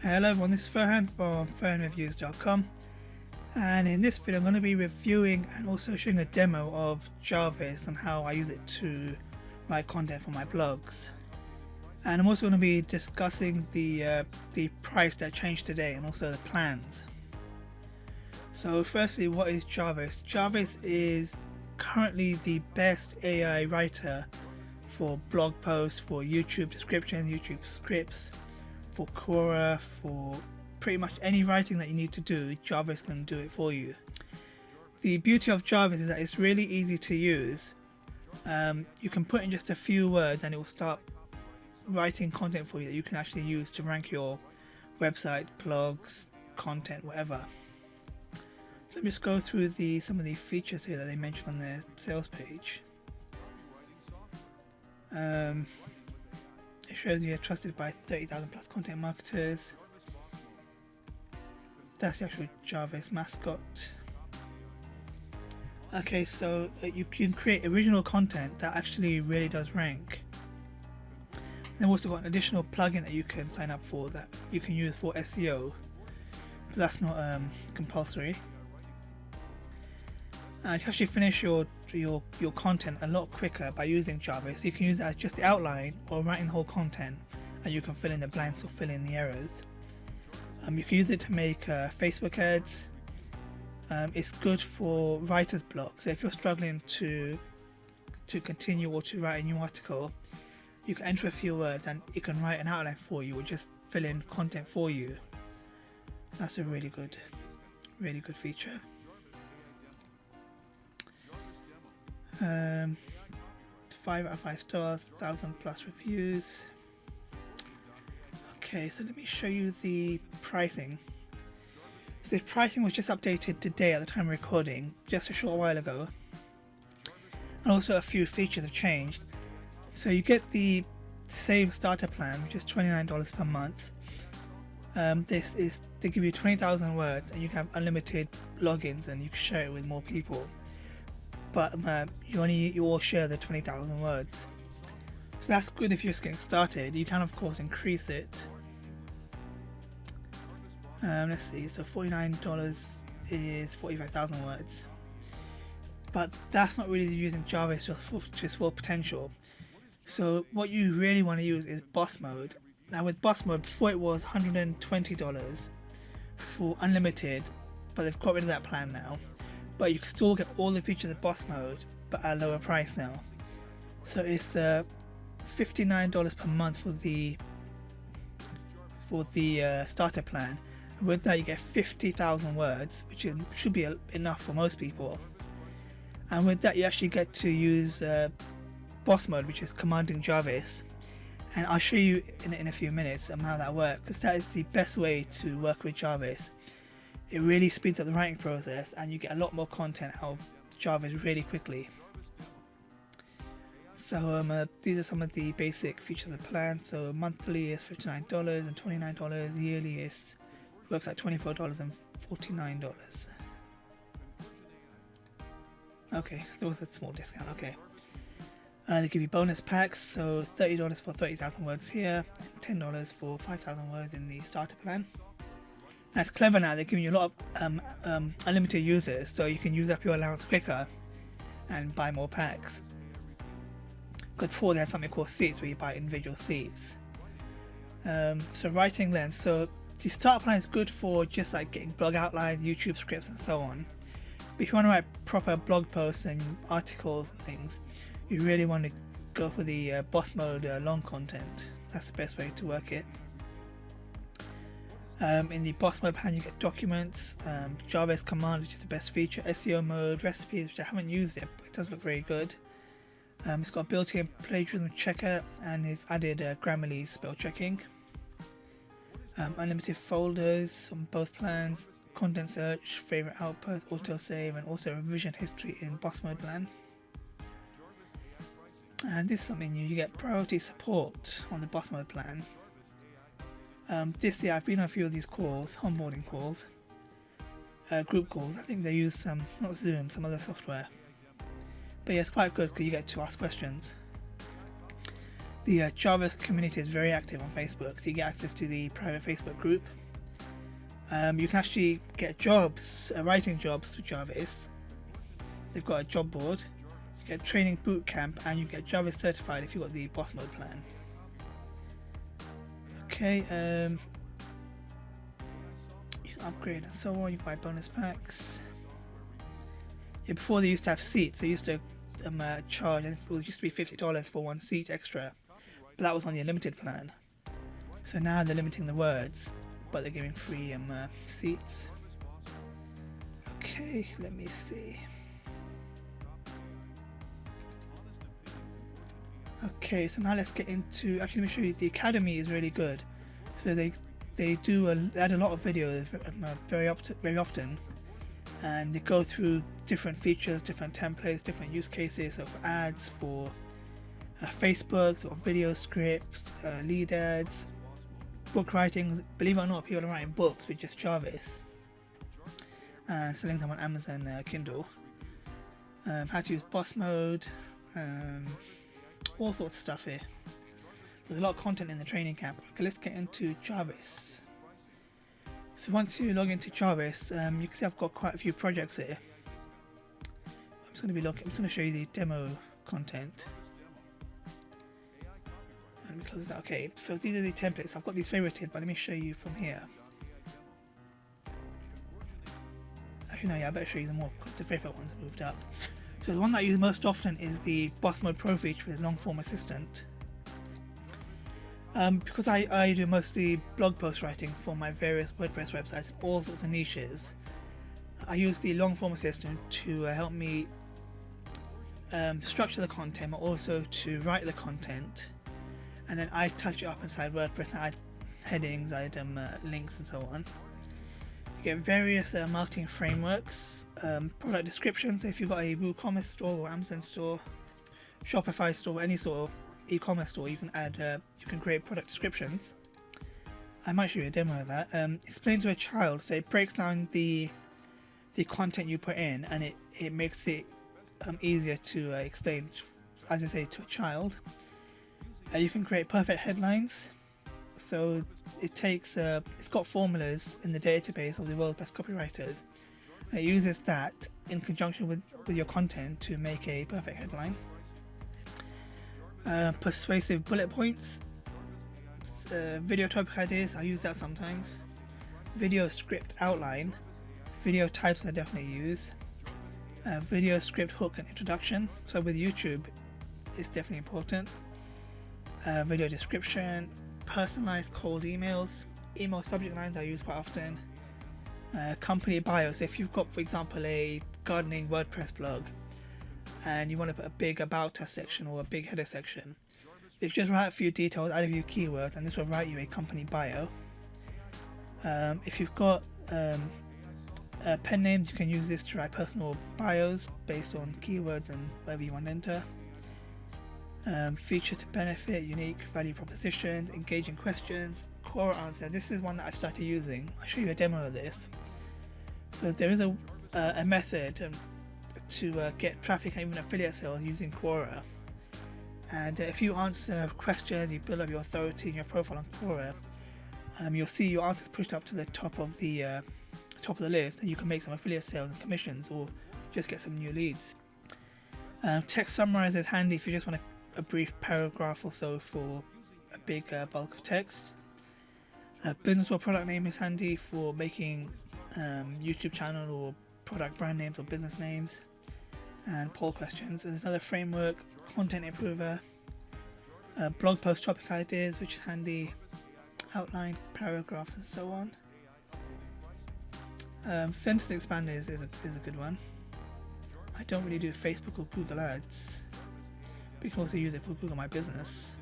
Hello everyone, this is Ferhan from FerhanReviews.com, and in this video I'm going to be reviewing and also showing a demo of Jarvis and how I use it to write content for my blogs. And I'm also going to be discussing the price that changed today and also the plans. So firstly, what is Jarvis? Jarvis is currently the best AI writer for blog posts, for YouTube descriptions, YouTube scripts, for Quora, for pretty much any writing that you need to do. Jarvis can do it for you. The beauty of Jarvis is that it's really easy to use. You can put in just a few words and it will start writing content for you that you can actually use to rank your website, blogs, content, whatever. So let me just go through some of the features here that they mentioned on their sales page. It shows you're trusted by 30,000 plus content marketers. That's the actual Jarvis mascot. Okay, so you can create original content that actually really does rank. They've also got an additional plugin that you can sign up for that you can use for SEO, but that's not compulsory. And you can actually finish your content a lot quicker by using Jarvis. You can use it as just the outline or writing the whole content, and you can fill in the blanks or fill in the errors. You can use it to make Facebook ads. It's good for writer's block. So if you're struggling to continue or to write a new article, you can enter a few words and it can write an outline for you or just fill in content for you. That's a really good feature. 5 out of 5 stars, 1,000 plus reviews. Okay, so let me show you the pricing. So the pricing was just updated today at the time of recording, just a short while ago. And also a few features have changed. So you get the same starter plan, which is $29 per month. This is, they give you 20,000 words and you can have unlimited logins and you can share it with more people. But you all share the 20,000 words. So that's good if you're just getting started. You can of course increase it. Let's see, so $49 is 45,000 words. But that's not really using Jarvis to its full potential. So what you really want to use is boss mode. Now with boss mode, before it was $120 for unlimited, but they've got rid of that plan now. But you can still get all the features of boss mode, but at a lower price now. So it's $59 per month for the starter plan. And with that, you get 50,000 words, which should be enough for most people. And with that, you actually get to use boss mode, which is commanding Jarvis. And I'll show you in a few minutes how that works, because that is the best way to work with Jarvis. It really speeds up the writing process and you get a lot more content out of Jarvis really quickly. So these are some of the basic features of the plan. So monthly is $59 and $29, yearly works at $24 and $49. Okay, there was a small discount, okay. They give you bonus packs, so $30 for 30,000 words here and $10 for 5,000 words in the starter plan. That's clever now, they're giving you a lot of unlimited users, so you can use up your allowance quicker and buy more packs. Because before they had something called seats where you buy individual seats. So writing length, so the starter plan is good for just like getting blog outlines, YouTube scripts and so on. But if you want to write proper blog posts and articles and things, you really want to go for the boss mode long content. That's the best way to work it. In the boss mode plan you get documents, Jarvis command, which is the best feature, SEO mode, recipes, which I haven't used it but it does look very good. It's got built-in plagiarism checker and they've added Grammarly spell checking. Unlimited folders on both plans, content search, favorite output, autosave and also revision history in boss mode plan. And this is something new, you get priority support on the boss mode plan. This year I've been on a few of these calls, onboarding calls, group calls. I think they use some, not Zoom, some other software. But yeah, it's quite good because you get to ask questions. The Java community is very active on Facebook, so you get access to the private Facebook group. You can actually get jobs, writing jobs with Jarvis. They've got a job board. You get training boot camp, and you get Jarvis certified if you've got the boss mode plan. Okay, you can upgrade and so on. You can buy bonus packs. Yeah, before they used to have seats, they used to charge, I think it used to be $50 for one seat extra, but that was on the unlimited plan. So now they're limiting the words, but they're giving free seats. Okay, let me see. Okay, so now let's get into, actually let me show you, the Academy is really good. So they add a lot of videos very often, and they go through different features, different templates, different use cases of ads for Facebook, or video scripts, lead ads, book writing. Believe it or not, people are writing books with just Jarvis and selling them on Amazon Kindle. How to use boss mode, all sorts of stuff here. There's a lot of content in the training camp. Okay, let's get into Jarvis. So once you log into Jarvis, you can see I've got quite a few projects here. I'm just going to show you the demo content. Let me close that. Okay, so these are the templates. I've got these favorited, but let me show you from here. Actually, no, yeah, I better show you them more because the favorite ones moved up. So the one that I use most often is the Boss Mode Pro feature with Long Form Assistant. Because I do mostly blog post writing for my various WordPress websites, all sorts of niches, I use the Long Form Assistant to help me structure the content, but also to write the content, and then I touch it up inside WordPress. I add headings, I add links and so on. You get various marketing frameworks, product descriptions. If you've got a WooCommerce store or Amazon store, Shopify store, any sort of e-commerce store, you can add, you can create product descriptions. I might show you a demo of that. Explain to a child, so it breaks down the content you put in, and it makes it easier to explain, as I say, to a child. You can create perfect headlines. So it takes, it's got formulas in the database of the world's best copywriters. It uses that in conjunction with your content to make a perfect headline. Persuasive bullet points, video topic ideas, I use that sometimes. Video script outline, video title I definitely use. Video script hook and introduction, so with YouTube it's definitely important. Video description, personalized cold emails, email subject lines I use quite often. Company bios, if you've got, for example, a gardening WordPress blog and you want to put a big about us section or a big header section, you just write a few details, add a few keywords, and this will write you a company bio. If you've got pen names, you can use this to write personal bios based on keywords and whatever you want to enter. Feature to benefit, unique value propositions, engaging questions, Quora answer. This is one that I've started using. I'll show you a demo of this. So there is a method to get traffic and even affiliate sales using Quora. And if you answer questions, you build up your authority in your profile on Quora, you'll see your answers pushed up to the top of the list, and you can make some affiliate sales and commissions, or just get some new leads. Text summarizer is handy if you just want a brief paragraph or so for a big bulk of text. Business or product name is handy for making YouTube channel or product brand names or business names. And poll questions. There's another framework, content improver, blog post topic ideas, which is handy, outline, paragraphs, and so on. Sentence expanders is a good one. I don't really do Facebook or Google ads, but you can also use it for Google My Business.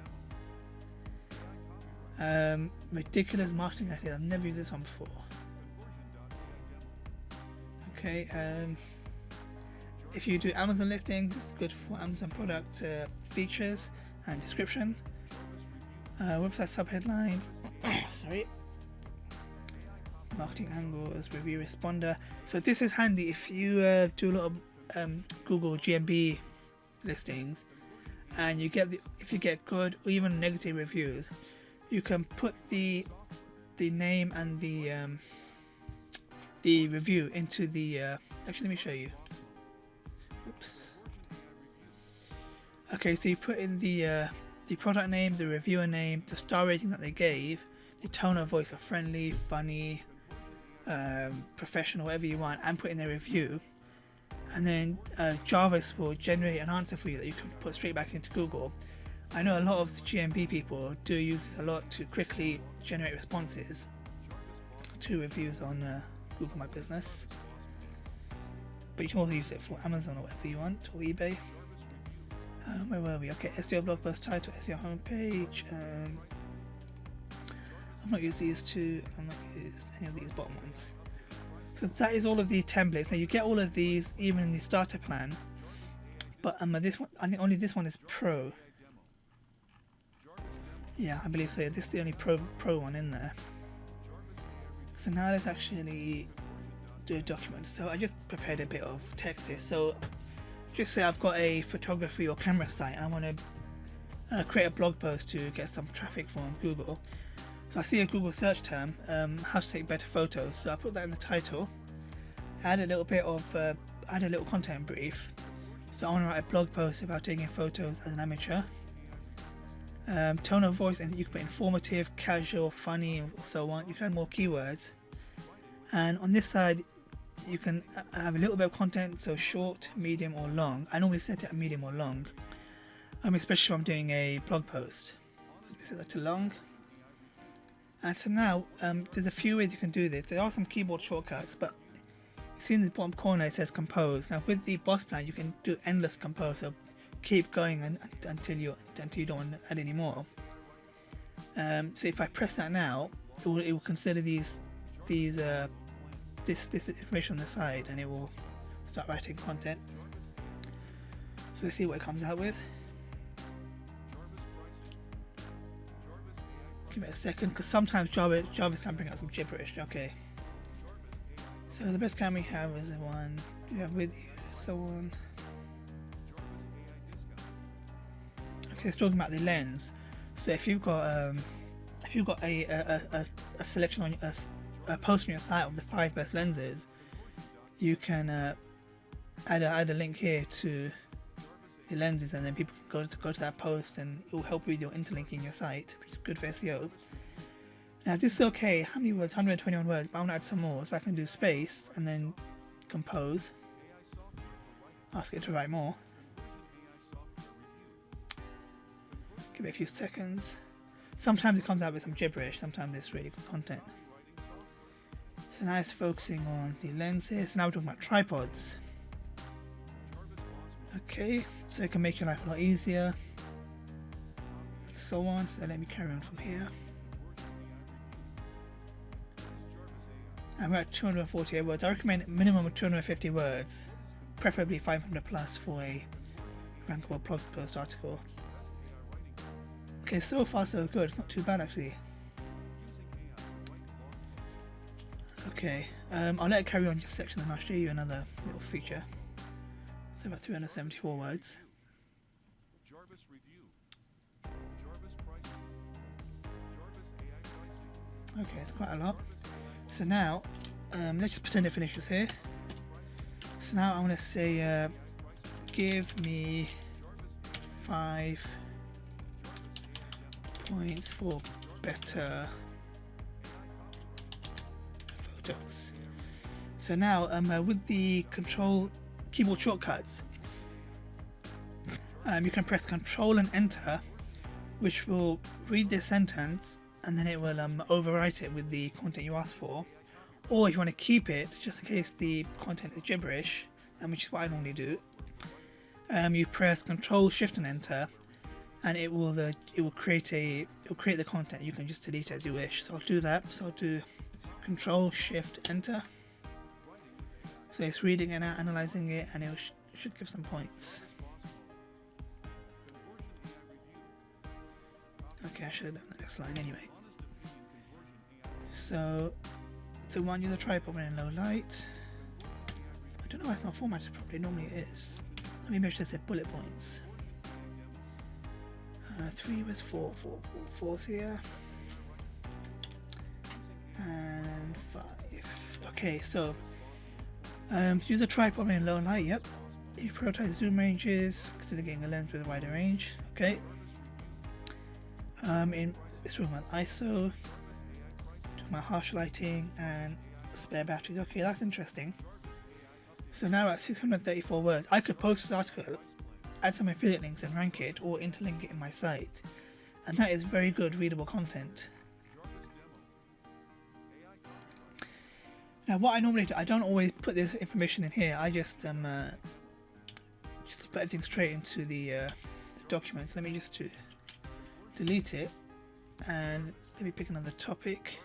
Ridiculous marketing ideas. I've never used this one before. Okay. If you do Amazon listings, it's good for Amazon product features and description. Website subheadlines. Sorry. Marketing angles, review responder. So this is handy if you do a lot of Google GMB listings, and you get if you get good or even negative reviews, you can put the name and the review into the actually let me show you. Oops. Okay, so you put in the product name, the reviewer name, the star rating that they gave, the tone of voice of friendly, funny, professional, whatever you want, and put in their review, and then Jarvis will generate an answer for you that you can put straight back into Google. I know a lot of GMB people do use this a lot to quickly generate responses to reviews on Google My Business, but you can also use it for Amazon or whatever you want, or eBay. Where were we? Okay, SEO blog post title, SEO homepage. I've not used these two, I've not used any of these bottom ones. So that is all of the templates. Now you get all of these even in the starter plan, but this one, I think only this one is pro. Yeah, I believe so. Yeah, this is the only pro one in there. So now let's actually do a document. So I just prepared a bit of text here. So just say I've got a photography or camera site and I want to create a blog post to get some traffic from Google. So I see a Google search term, how to take better photos. So I put that in the title, add a little bit of, add a little content brief. So I want to write a blog post about taking photos as an amateur. Tone of voice, and you can put informative, casual, funny, or so on. You can add more keywords. And on this side, you can have a little bit of content, so short, medium, or long. I normally set it at medium or long, especially if I'm doing a blog post. So let me set that to long. And so now, there's a few ways you can do this. There are some keyboard shortcuts, but you see in the bottom corner it says compose. Now with the boss plan, you can do endless compose, so keep going until you don't want to add any more. So if I press that now, it will consider this information on the side, and it will start writing content. So let's see what it comes out with. Give it a second, because sometimes Jarvis can bring out some gibberish. Okay. So the best camera we have is the one you have with you, so on. Okay, it's talking about the lens. So if you've got a selection on a post on your site of the 5 best lenses, you can add a link here to the lenses, and then people can go to that post, and it will help with your interlinking your site, which is good for SEO. Now this is okay. How many words? 121 words. But I want to add some more, so I can do space and then compose. Ask it to write more. Give it a few seconds. Sometimes it comes out with some gibberish, sometimes it's really good content. So now it's focusing on the lenses. Now we're talking about tripods. Okay, so it can make your life a lot easier, and so on. So let me carry on from here. And we're at 248 words. I recommend a minimum of 250 words, preferably 500 plus for a rankable blog post article. Okay, so far so good. It's not too bad actually. Okay, I'll let it carry on just a section, and I'll show you another little feature. So about 374 words. Jarvis review. Jarvis pricing. Jarvis AI pricing. Okay, it's quite a lot. So now, let's just pretend it finishes here. So now I want to say, give me 5 points for better photos. So now, with the keyboard shortcuts, you can press Control and Enter, which will read this sentence, and then it will overwrite it with the content you asked for. Or if you want to keep it, just in case the content is gibberish, which is what I normally do, you press Control, Shift, and Enter, and it will create the content. You can just delete it as you wish. So I'll do that. So I'll do Control, Shift, Enter. So it's reading it out, analyzing it, and it should give some points. Okay, I should have done the next line anyway. So, to one, use a tripod when in low light. I don't know why it's not formatted properly. Normally it is. Maybe I should have said bullet points. 3 was 4, 4, 4, 4's here. And 5. Okay, so use a tripod in low light, yep. You prioritize zoom ranges, consider getting a lens with a wider range, okay. In this room with ISO, do my harsh lighting and spare batteries. Okay, that's interesting. So now we're at 634 words. I could post this article, add some affiliate links and rank it, or interlink it in my site. And that is very good readable content. Now what I normally do, I don't always put this information in here. I just put everything straight into the documents. Let me just delete it and let me pick another topic.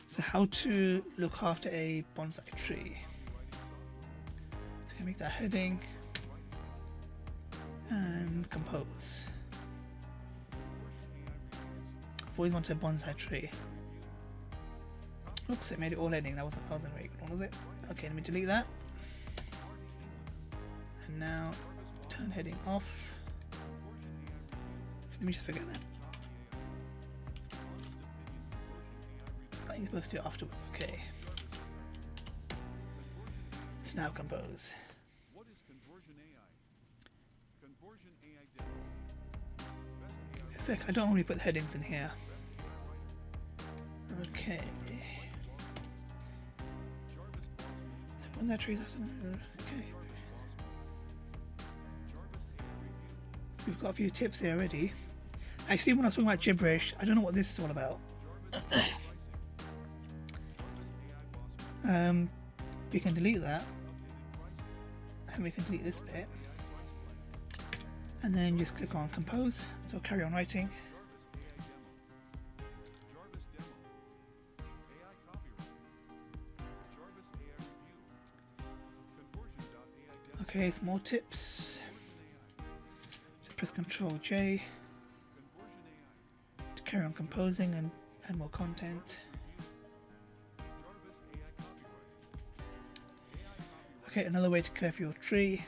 So how to look after a bonsai tree. So I'm gonna make that heading and compose. I've always wanted a bonsai tree. Oops, it made it all heading. That wasn't a very good one, was it? Okay, let me delete that. And now turn heading off. Let me just forget that. I'm supposed to do it afterwards. Okay. So now compose. What is Conversion AI? Conversion AI demo. Best AI A sec, I don't normally put the headings in here. Okay. So when that tree doesn't. Okay. We've got a few tips here already. Actually, when I was talking about gibberish, I don't know what this is all about. We can delete that, and we can delete this bit, and then just click on compose. So carry on writing. Jarvis demo. AI copyright. Jarvis AI review. Conversion.ai demo. Okay, some more tips. Just press Ctrl J Conversion AI. to carry on composing and add more content. Jarvis AI copyright. Okay, another way to curve your tree. AI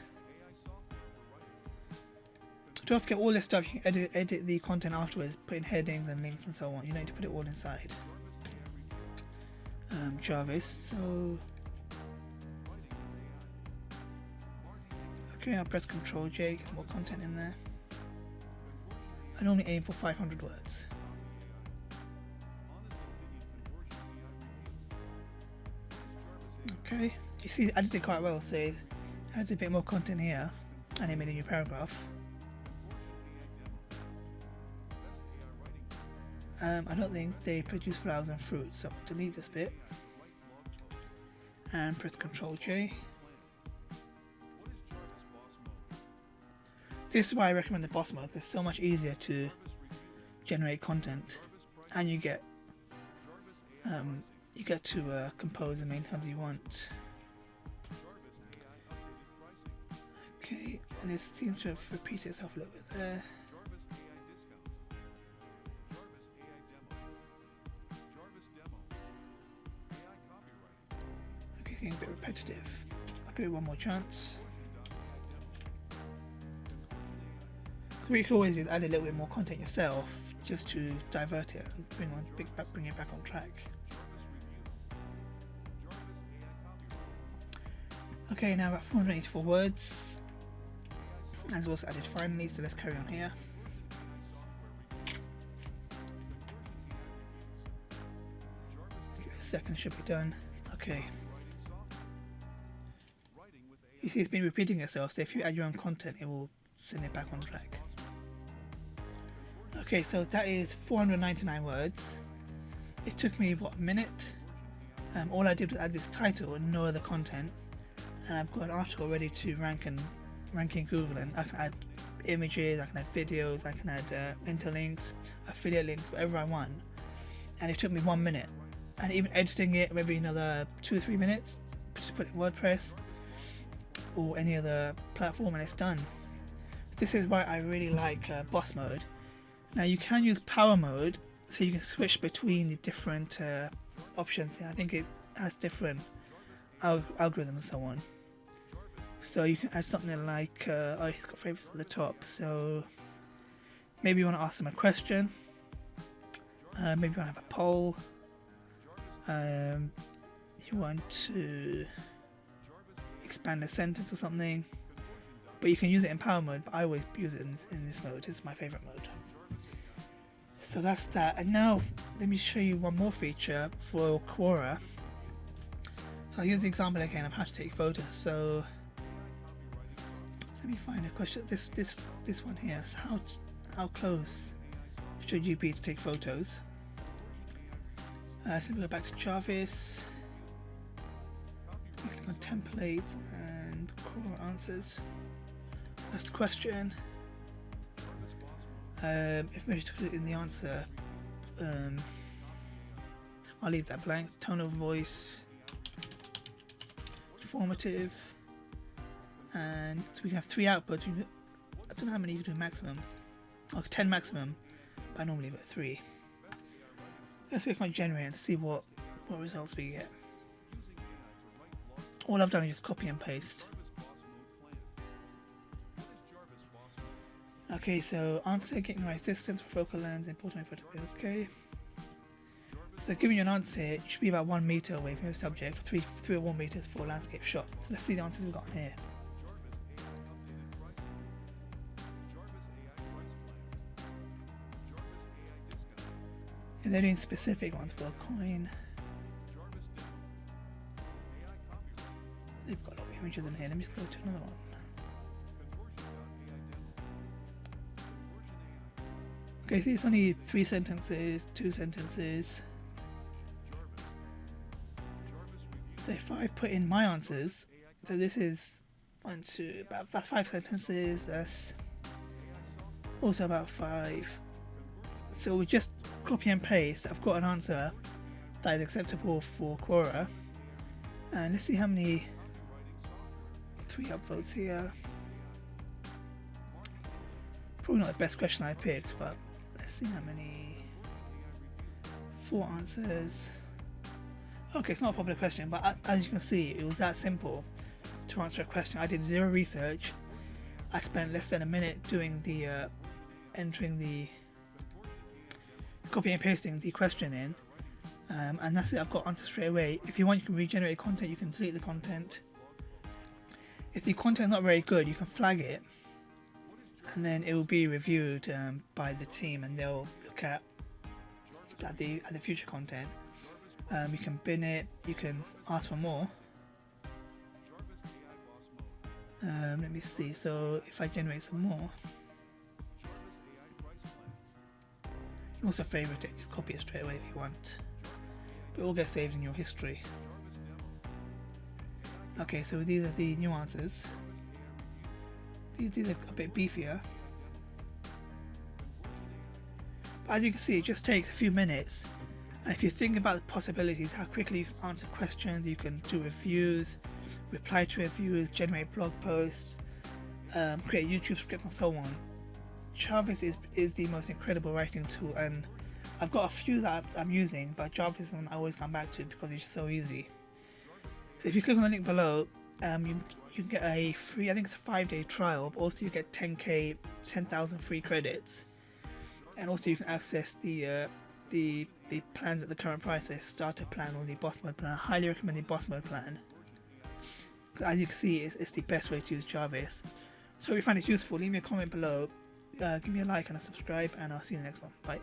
software for writing. Don't forget all this stuff. You can edit the content afterwards, put in headings and links and so on. You don't need to put it all inside Jarvis. So okay, I'll press Ctrl J, get more content in there. I normally aim for 500 words. Okay, you see I did it quite well, so I added a bit more content here and I made a new paragraph. I don't think they produce flowers and fruits, so I'll delete this bit and press Ctrl J. This is why I recommend the boss mode, because it's so much easier to generate content, and you get to compose as many times you want. Okay, and it seems to have repeated itself a little bit there. Okay, it's getting a bit repetitive. I'll give it one more chance. You can always add a little bit more content yourself, just to divert it and bring it back on track. Okay, now about 484 words. And it's also added finally, so let's carry on here. Give it a second, should be done. Okay. You see it's been repeating itself, so if you add your own content, it will send it back on track. Okay, so that is 499 words. It took me, what, a minute? All I did was add this title and no other content. And I've got an article ready to rank in Google, and I can add images, I can add videos, I can add interlinks, affiliate links, whatever I want. And it took me 1 minute. And even editing it, maybe another 2 or 3 minutes. Just put it in WordPress or any other platform and it's done. This is why I really like boss mode. Now you can use power mode, so you can switch between the different options. I think it has different algorithms and so on. So you can add something like, oh, it's got favorites at the top. So Maybe you want to ask them a question. Maybe you want to have a poll. You want to expand a sentence or something. But you can use it in power mode, but I always use it in this mode. It's my favorite mode. So that's that. And now let me show you one more feature for Quora. So I'll use the example again of how to take photos. So let me find a question. This one here. So how close should you be to take photos? So we go back to Jarvis. We click on templates and Quora answers. That's the question. If we're to click in the answer, I'll leave that blank. Tone of voice, informative, and so we can have 3 outputs. I don't know how many you can do maximum. Oh, 10 maximum, but I normally leave it at 3. Let's click on generate and see what results we get. All I've done is just copy and paste. Okay, so answer, getting the right distance for focal length, important photo. Okay. So giving you an answer, it should be about 1 meter away from your subject, 3 or 1 meters for a landscape shot. So let's see the answers we've got on here. And they're doing specific ones for a coin. They've got a lot of images in here. Let me just go to another one. Okay, so it's only 3 sentences, 2 sentences. So if I put in my answers, so this is that's 5 sentences, that's also about 5. So we just copy and paste. I've got an answer that is acceptable for Quora. And let's see how many 3 upvotes here. Probably not the best question I picked, but let's see how many. 4 answers. Okay, it's not a popular question, but as you can see, it was that simple to answer a question. I did 0 research. I spent less than a minute doing the entering the copy and pasting the question in, and that's it. I've got answers straight away. If you want, you can regenerate content. You can delete the content. If the content is not very good, you can flag it, and then it will be reviewed by the team, and they'll look at the future content. You can bin it. You can ask for more. Let me see. So if I generate some more, you can also favorite it. Just copy it straight away if you want. But it all gets saved in your history. Okay, so these are the new answers. These are a bit beefier. But as you can see, it just takes a few minutes. And if you think about the possibilities, how quickly you can answer questions, you can do reviews, reply to reviews, generate blog posts, create YouTube scripts and so on. Jarvis is the most incredible writing tool, and I've got a few that I'm using, but Jarvis is the one I always come back to because it's so easy. So if you click on the link below, you can get a free, I think it's a 5-day trial, but also you get 10,000 free credits, and also you can access the plans at the current price, the starter plan or the boss mode plan. I highly recommend the boss mode plan. As you can see, it's the best way to use Jarvis. So if you find it useful, leave me a comment below, give me a like and a subscribe, and I'll see you in the next one. Bye.